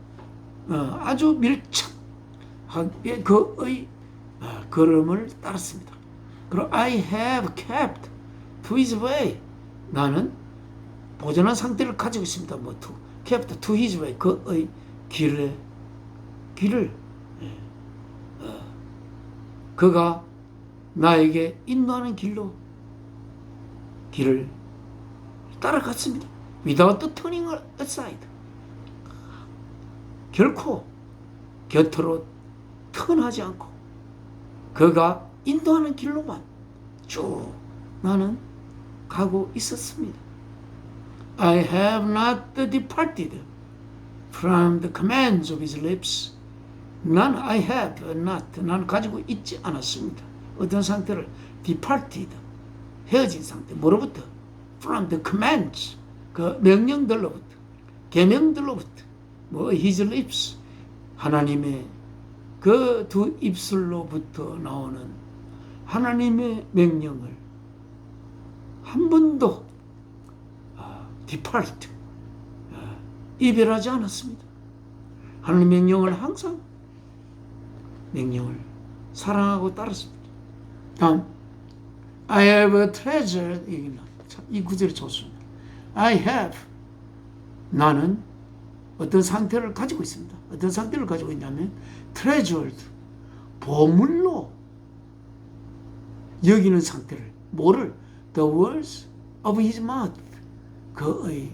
아주 밀착하게 그의 걸음을 따랐습니다. 그리고 I have kept to his way, 나는 보존한 상태를 가지고 있습니다. 뭐 to kept to his way, 그의 길을 그가 나에게 인도하는 길을 따라갔습니다. Without turning aside, 결코 곁으로 턴하지 않고 그가 인도하는 길로만 쭉 나는 가고 있었습니다. I have not departed from the commands of his lips. I have not, 난 가지고 있지 않았습니다. 어떤 상태를 departed, 헤어진 상태, 뭐로부터? From the commands, 그 명령들로부터, 계명들로부터, 뭐 his lips, 하나님의 그 두 입술로부터 나오는 하나님의 명령을 한 번도 depart, 이별하지 않았습니다. 하나님 명령을 항상 사랑하고 따랐습니다. 다음, I have treasured, 이 구절이 좋습니다. I have, 나는 어떤 상태를 가지고 있습니다. 어떤 상태를 가지고 있냐면 treasured, 보물로 여기는 상태를, 뭐를? The words of his mouth, 그의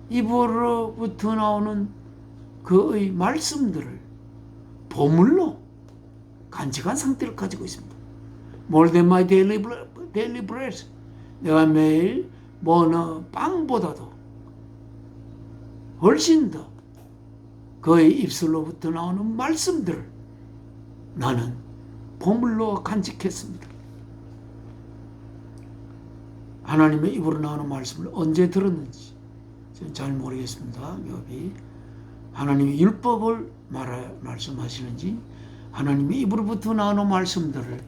입으로부터 나오는 그의 말씀들을 보물로 간직한 상태를 가지고 있습니다. More than my daily bread, 내가 매일 먹는 빵보다도 훨씬 더 그의 입술로부터 나오는 말씀들을 나는 보물로 간직했습니다. 하나님의 입으로 나오는 말씀을 언제 들었는지 저는 잘 모르겠습니다. 욥이 하나님의 율법을 말씀하시는지, 하나님의 입으로부터 나오는 말씀들을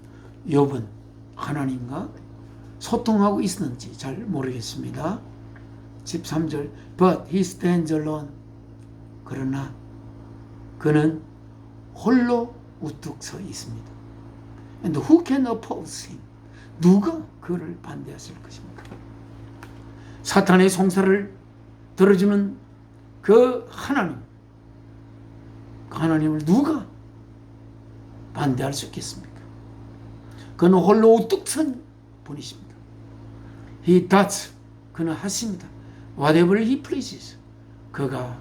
욥은 하나님과 소통하고 있었는지 잘 모르겠습니다. 13절, But he stands alone. 그러나 그는 홀로 우뚝 서 있습니다. And who can oppose him? 누가 그를 반대했을 것입니까? 사탄의 송사를 들어주는 그 하나님을 누가 반대할 수 있겠습니까? 그는 홀로 우뚝 선 분이십니다. He does, 그는 하십니다. Whatever he pleases, 그가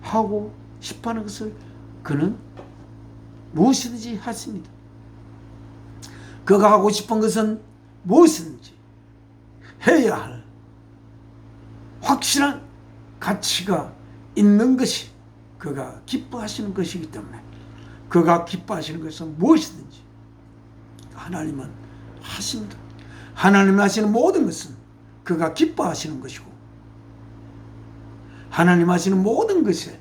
하고 싶어하는 것을 그는 무엇이든지 하십니다. 그가 하고 싶은 것은 무엇이든지 해야 할 확실한 가치가 있는 것이 그가 기뻐하시는 것이기 때문에, 그가 기뻐하시는 것은 무엇이든지 하나님은 하십니다. 하나님이 하시는 모든 것은 그가 기뻐하시는 것이고, 하나님 하시는 모든 것에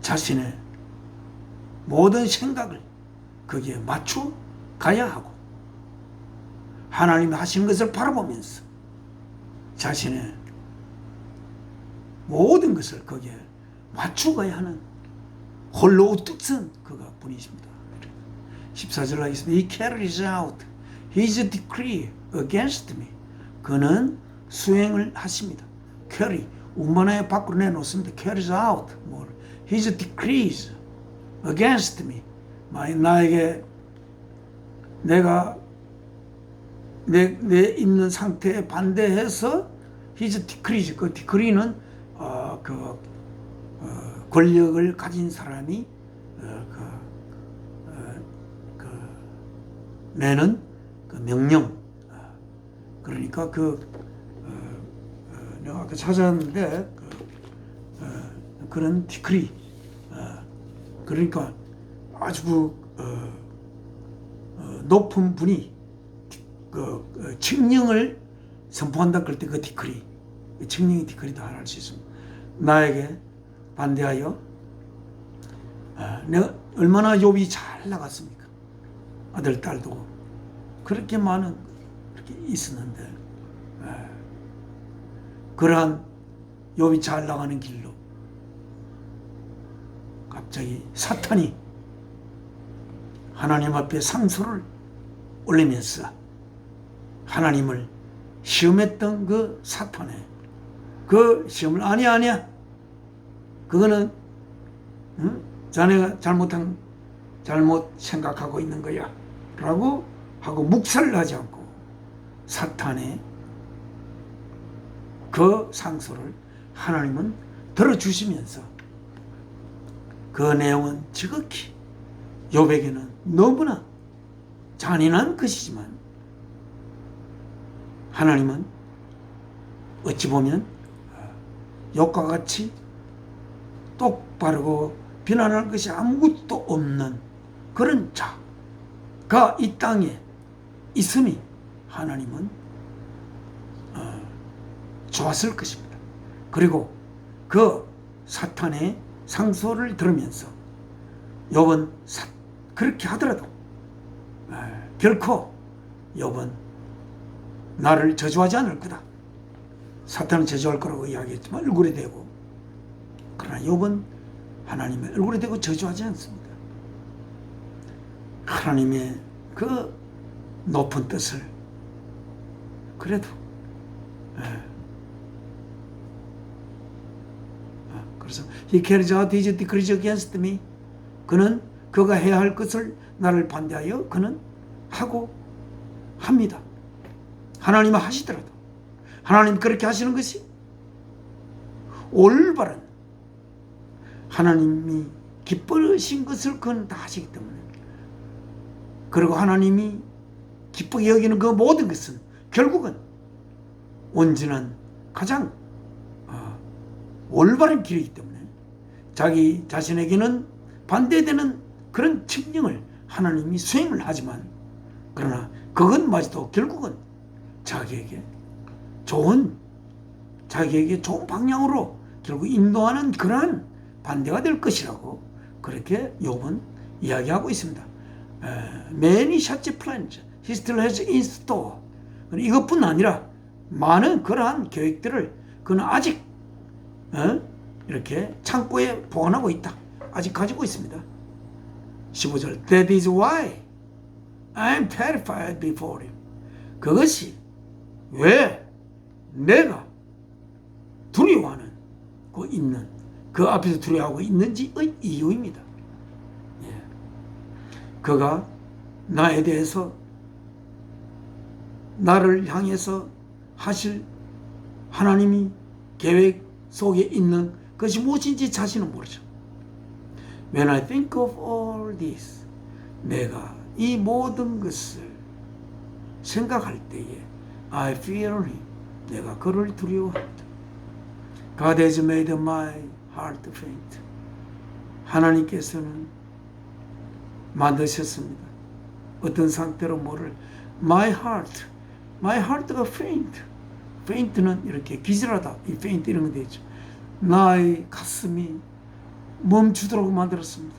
자신의 모든 생각을 거기에 맞춰 가야 하고, 하나님이 하시는 것을 바라보면서 자신의 모든 것을 거기에 맞추어야 하는 홀로 우뚝 선 그가 분이십니다. 14절 하겠습니다. He carries out his decree against me. 그는 수행을 하십니다. carry, 운반하여 밖으로 내놓습니다. carries out, his decrees against me. 나에게 내가 내 있는 상태에 반대해서 his decrees, 그 decree는 권력을 가진 사람이 내는 그 명령, 그러니까 내가 아까 찾았는데 그런 디크리, 그러니까 아주 높은 분이 칙령을 선포한다 그럴 때 그 디크리, 칙령의 디크리도 할 수 있습니다. 나에게 반대하여 내가 얼마나 욥이 잘 나갔습니까? 아들, 딸도 그렇게 많은 그렇게 있었는데, 그러한 욥이 잘 나가는 길로 갑자기 사탄이 하나님 앞에 상소를 올리면서 하나님을 시험했던 그 사탄의 그 시험을 아니야 그거는 자네가 잘못 생각하고 있는 거야 라고 하고 묵살을 하지 않고 사탄의 그 상소를 하나님은 들어주시면서 그 내용은 지극히 욥에게는 너무나 잔인한 것이지만 하나님은 어찌 보면 욥과 같이 똑바르고 비난할 것이 아무것도 없는 그런 자가 이 땅에 있음이 하나님은 좋았을 것입니다. 그리고 그 사탄의 상소를 들으면서 욥은 그렇게 하더라도 결코 욥은 나를 저주하지 않을 거다. 사탄은 저주할 거라고 이야기했지만 얼굴에 대고, 그러나 욥은 하나님의 얼굴에 대고 저주하지 않습니다. 하나님의 그 높은 뜻을 그래도 그래서 he carries out his decrees against me. 그는 그가 해야 할 것을 나를 반대하여 그는 하고 합니다. 하나님은 하시더라도 하나님 그렇게 하시는 것이 올바른 하나님이 기뻐하신 것을 그는 다 하시기 때문에, 그리고 하나님이 기쁘게 여기는 그 모든 것은 결국은 온전한 가장 올바른 길이기 때문에 자기 자신에게는 반대되는 그런 칙령을 하나님이 수행을 하지만, 그러나 그것마저도 결국은 자기에게 좋은 방향으로 결국 인도하는 그러한 반대가 될 것이라고 그렇게 욥은 이야기하고 있습니다. Many such plans he still has in store. 이것뿐 아니라 많은 그러한 계획들을 그는 아직 이렇게 창고에 보관하고 있다. 아직 가지고 있습니다. 15절 That is why I am terrified before him. 그것이 왜 내가 두려워하는 그 앞에서 두려워하고 있는지의 이유입니다. 그가 나에 대해서 나를 향해서 하실 하나님이 계획 속에 있는 것이 무엇인지 자신은 모르죠. When I think of all this, 내가 이 모든 것을 생각할 때에 I fear him, 내가 그를 두려워합니다. God has made my heart faint. 하나님께서는 만드셨습니다. 어떤 상태로 뭐를 my heart가 faint. faint는 이렇게 기절하다. 이 faint 이런 거 되죠. 나의 가슴이 멈추도록 만들었습니다.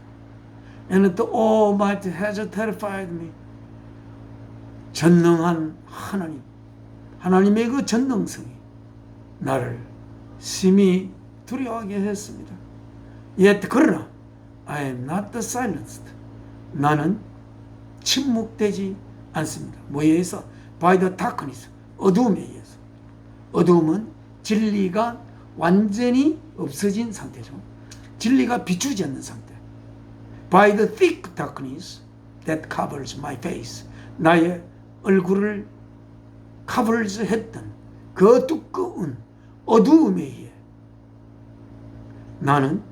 And the Almighty has terrified me. 전능한 하나님의 그 전능성이 나를 심히 두려워하게 했습니다. Yet 그러나 I am not silenced. 나는 침묵되지 않습니다. 뭐에 의해서? By the darkness. 어두움에 의해서. 어두움은 진리가 완전히 없어진 상태죠. 진리가 비추지 않는 상태. By the thick darkness that covers my face. 나의 얼굴을 covers 했던 그 두꺼운 어두움에 의해 나는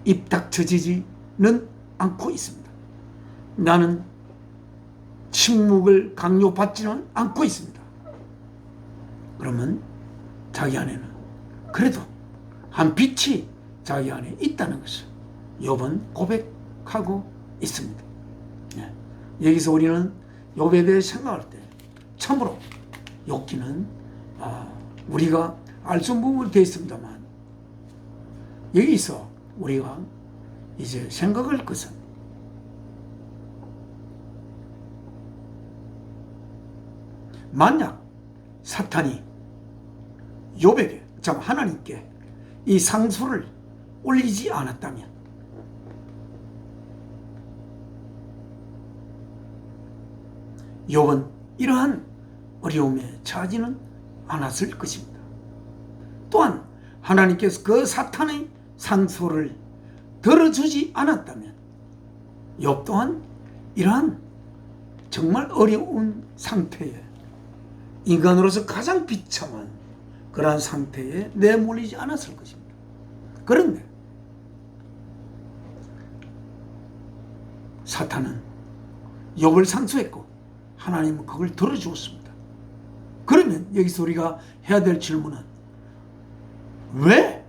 입 닥쳐지지는 않고 있습니다. 나는 침묵을 강요받지는 않고 있습니다. 그러면 자기 안에는 그래도 한 빛이 자기 안에 있다는 것을 욥은 고백하고 있습니다. 여기서 우리는 욥에 대해 생각할 때 참으로 욥기는 우리가 알 수 없는 부분이 되어 있습니다만, 여기서 우리가 이제 생각할 것은 만약 사탄이 욥에게, 하나님께 이 상소를 올리지 않았다면 욥은 이러한 어려움에 처하지는 않았을 것입니다. 또한 하나님께서 그 사탄의 상소를 들어주지 않았다면 욥 또한 이러한 정말 어려운 상태에, 인간으로서 가장 비참한 그러한 상태에 내몰리지 않았을 것입니다. 그런데 사탄은 욥을 상소했고 하나님은 그걸 들어주었습니다. 그러면 여기서 우리가 해야 될 질문은, 왜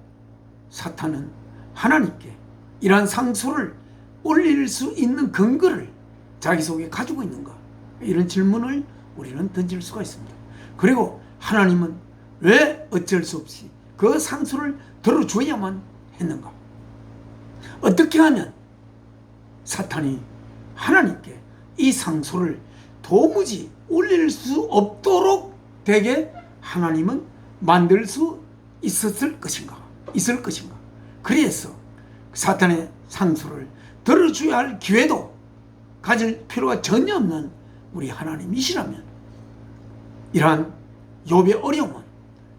사탄은 하나님께 이러한 상소를 올릴 수 있는 근거를 자기 속에 가지고 있는가? 이런 질문을 우리는 던질 수가 있습니다. 그리고 하나님은 왜 어쩔 수 없이 그 상소를 들어줘야만 했는가? 어떻게 하면 사탄이 하나님께 이 상소를 도무지 올릴 수 없도록 되게 하나님은 만들 수 있을 것인가? 그래서 사탄의 상소를 들어줘야 할 기회도 가질 필요가 전혀 없는 우리 하나님이시라면 이러한 욥의 어려움은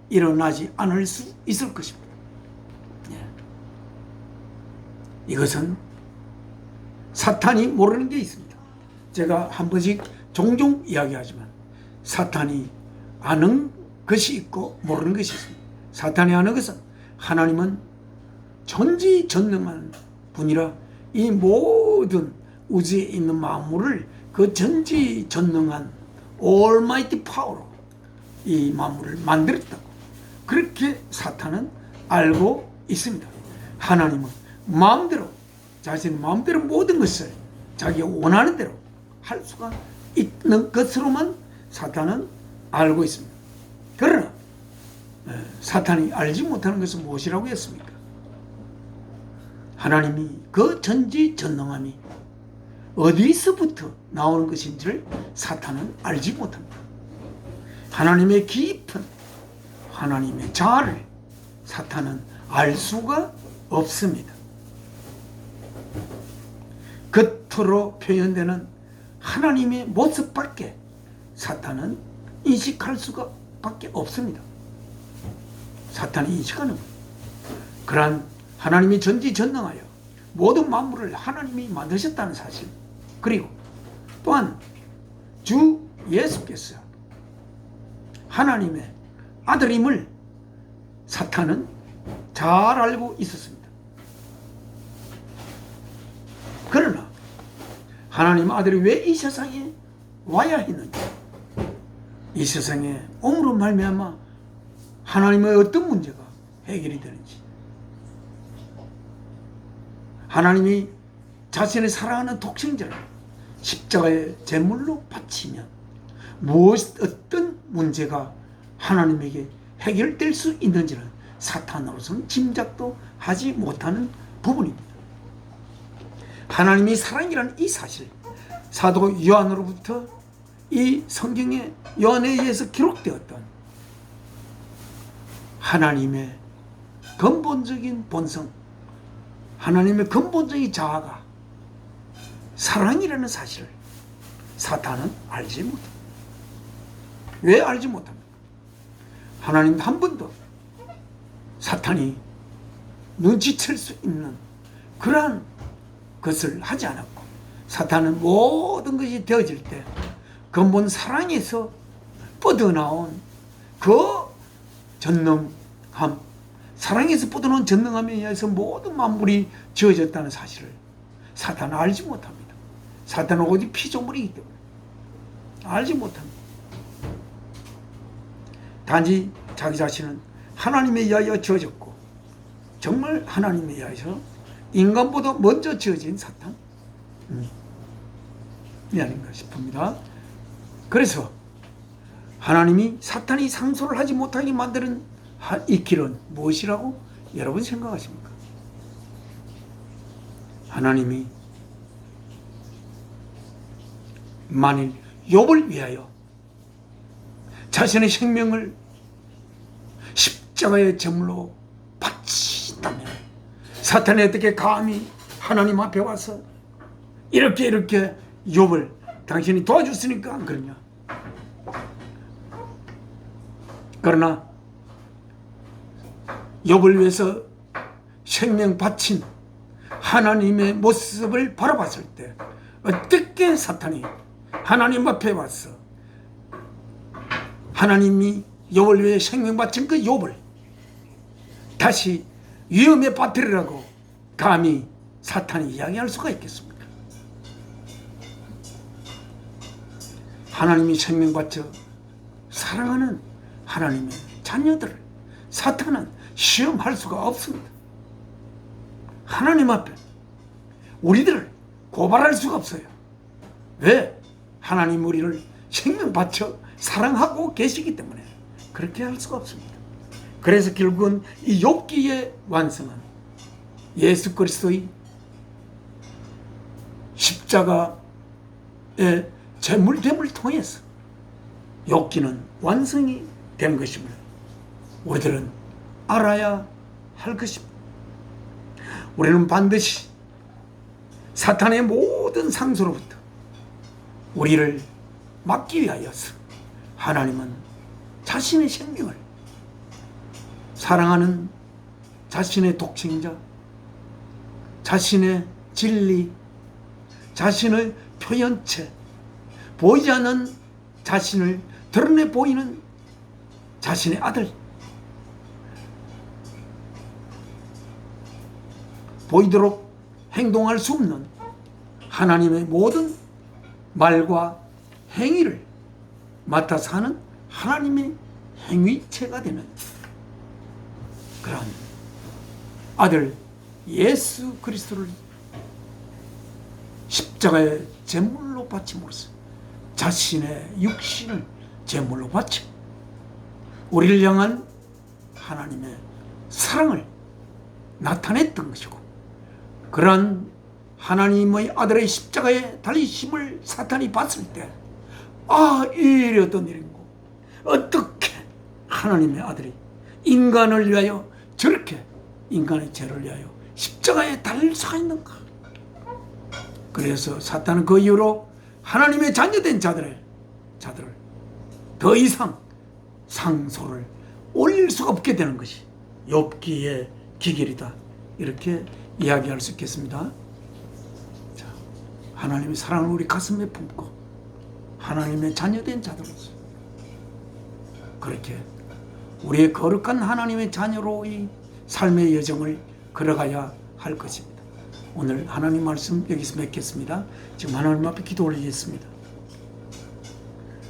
일어나지 않을 수 있을 것입니다. 이것은 사탄이 모르는 게 있습니다. 제가 한 번씩 종종 이야기하지만 사탄이 아는 것이 있고 모르는 것이 있습니다. 사탄이 아는 것은 하나님은 전지전능한 분이라 이 모든 우주에 있는 만물을 그 전지전능한 Almighty Power로 이 만물을 만들었다고, 그렇게 사탄은 알고 있습니다. 하나님은 마음대로, 자신의 마음대로 모든 것을 자기가 원하는 대로 할 수가 있는 것으로만 사탄은 알고 있습니다. 그러나 사탄이 알지 못하는 것은 무엇이라고 했습니까? 하나님이 그 전지전능함이 어디서부터 나오는 것인지를 사탄은 알지 못합니다. 하나님의 깊은 하나님의 자아를 사탄은 알 수가 없습니다. 겉으로 표현되는 하나님의 모습밖에 사탄은 인식할 수가 밖에 없습니다. 사탄이 인식하는 것, 그러한 하나님이 전지전능하여 모든 만물을 하나님이 만드셨다는 사실, 그리고 또한 주 예수께서 하나님의 아들임을 사탄은 잘 알고 있었습니다. 그러나 하나님 아들이 왜 이 세상에 와야 했는지, 이 세상에 옴으로 말미암아 하나님의 어떤 문제가 해결이 되는지, 하나님이 자신의 사랑하는 독생자를 십자가의 제물로 바치면 어떤 문제가 하나님에게 해결될 수 있는지는 사탄으로서는 짐작도 하지 못하는 부분입니다. 하나님이 사랑이라는 이 사실, 사도 요한으로부터 이 성경의 요한에 의해서 기록되었던 하나님의 근본적인 본성, 하나님의 근본적인 자아가 사랑이라는 사실을 사탄은 알지 못합니다. 왜 알지 못합니까? 하나님 한 번도 사탄이 눈치챌 수 있는 그러한 것을 하지 않았고, 사탄은 모든 것이 되어질 때 근본 사랑에서 뻗어나온 그 전능함, 사랑에서 뻗어놓은 전능함에 의해서 모든 만물이 지어졌다는 사실을 사탄은 알지 못합니다. 사탄은 오직 피조물이기 때문에 알지 못합니다. 단지 자기 자신은 하나님에 의하여 지어졌고 정말 하나님에 의하여 인간보다 먼저 지어진 사탄 이 아닌가 싶습니다. 그래서 하나님이 사탄이 상소를 하지 못하게 만드는 이 길은 무엇이라고 여러분 생각하십니까? 하나님이 만일 욥을 위하여 자신의 생명을 십자가의 제물로 바친다면 사탄이 어떻게 감히 하나님 앞에 와서 이렇게 욥을 당신이 도와줬으니까 안 그러냐? 그러나 욥을 위해서 생명 바친 하나님의 모습을 바라봤을 때 어떻게 사탄이 하나님 앞에 와서 하나님이 욥을 위해 생명 바친 그 욥을 다시 위험에 빠뜨리라고 감히 사탄이 이야기할 수가 있겠습니까? 하나님이 생명 바쳐 사랑하는 하나님의 자녀들을 사탄은 시험할 수가 없습니다. 하나님 앞에 우리들을 고발할 수가 없어요. 왜? 하나님 우리를 생명 바쳐 사랑하고 계시기 때문에 그렇게 할 수가 없습니다. 그래서 결국은 이 욥기에 완성한 예수 그리스도의 십자가의 제물됨을 통해서 욥기는 완성이 된 것임을 우리들은 알아야 할 것입니다. 우리는 반드시 사탄의 모든 상소로부터 우리를 막기 위하여서 하나님은 자신의 생명을 사랑하는 자신의 독생자, 자신의 진리, 자신의 표현체, 보이지 않는 자신을 드러내 보이는 자신의 아들, 보이도록 행동할 수 없는 하나님의 모든 말과 행위를 맡아서 하는 하나님의 행위체가 되는 그런 아들 예수 그리스도를 십자가의 제물로 바침으로써 자신의 육신을 제물로 바쳐 우리를 향한 하나님의 사랑을 나타냈던 것이고, 그러한 하나님의 아들의 십자가에 달리심을 사탄이 봤을 때, 아, 이일이 어떤 일인고, 어떻게 하나님의 아들이 인간을 위하여 저렇게 인간의 죄를 위하여 십자가에 달릴 수가 있는가. 그래서 사탄은 그 이후로 하나님의 자녀된 자들을 더 이상 상소를 올릴 수가 없게 되는 것이 욥기의 기결이다, 이렇게 이야기할 수 있겠습니다. 자, 하나님의 사랑을 우리 가슴에 품고 하나님의 자녀된 자들로서 그렇게 우리의 거룩한 하나님의 자녀로의 삶의 여정을 걸어가야 할 것입니다. 오늘 하나님 말씀 여기서 맺겠습니다. 지금 하나님 앞에 기도 올리겠습니다.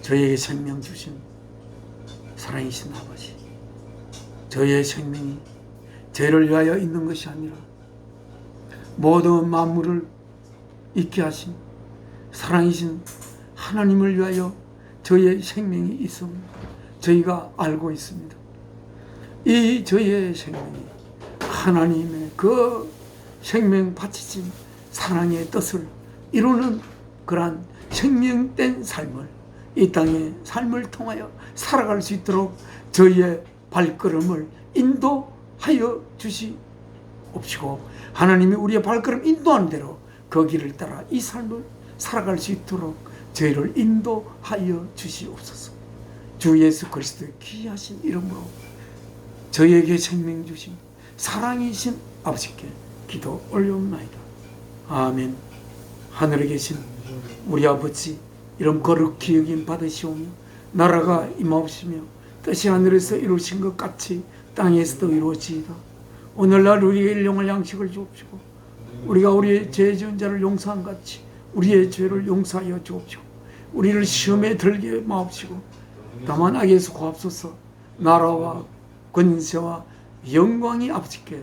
저에게 생명 주신 사랑이신 아버지, 저의 생명이 죄를 위하여 있는 것이 아니라 모든 만물을 있게 하신 사랑이신 하나님을 위하여 저의 생명이 있음을 저희가 알고 있습니다. 이 저의 생명이 하나님의 그 생명 바치신 사랑의 뜻을 이루는 그러한 생명된 삶을, 이 땅의 삶을 통하여 살아갈 수 있도록 저희의 발걸음을 인도하여 주시옵시고, 하나님이 우리의 발걸음 인도하는 대로 그 길을 따라 이 삶을 살아갈 수 있도록 저희를 인도하여 주시옵소서. 주 예수 그리스도의 귀하신 이름으로 저희에게 생명 주신 사랑이신 아버지께 기도 올려옵나이다. 아멘. 하늘에 계신 우리 아버지, 이름 거룩히 여김 받으시오며 나라가 임하옵시며 뜻이 하늘에서 이루어진 것 같이 땅에서도 이루어지이다. 오늘날 우리의 일용할 양식을 주옵시고 우리가 우리의 죄 지은 자를 용서한 같이 우리의 죄를 용서하여 주옵시고 우리를 시험에 들게 마옵시고 다만 악에서 구하옵소서. 나라와 권세와 영광이 아버지께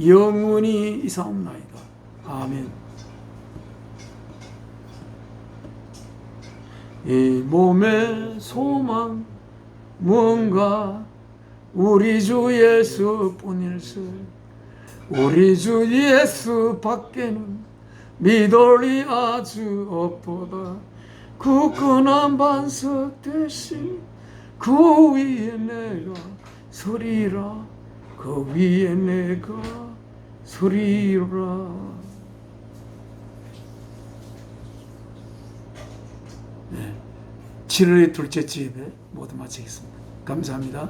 영원히 이사옵나이다. 아멘. 이 몸의 소망 무언가 우리 주 예수뿐일세. 우리 주 예수 밖에는 믿을이 아주 없보다. 굳건한 반석 대신 그 위에 내가 서리라. 그 위에 내가 서리라. 7월의 둘째 주일에 모두 마치겠습니다. 감사합니다.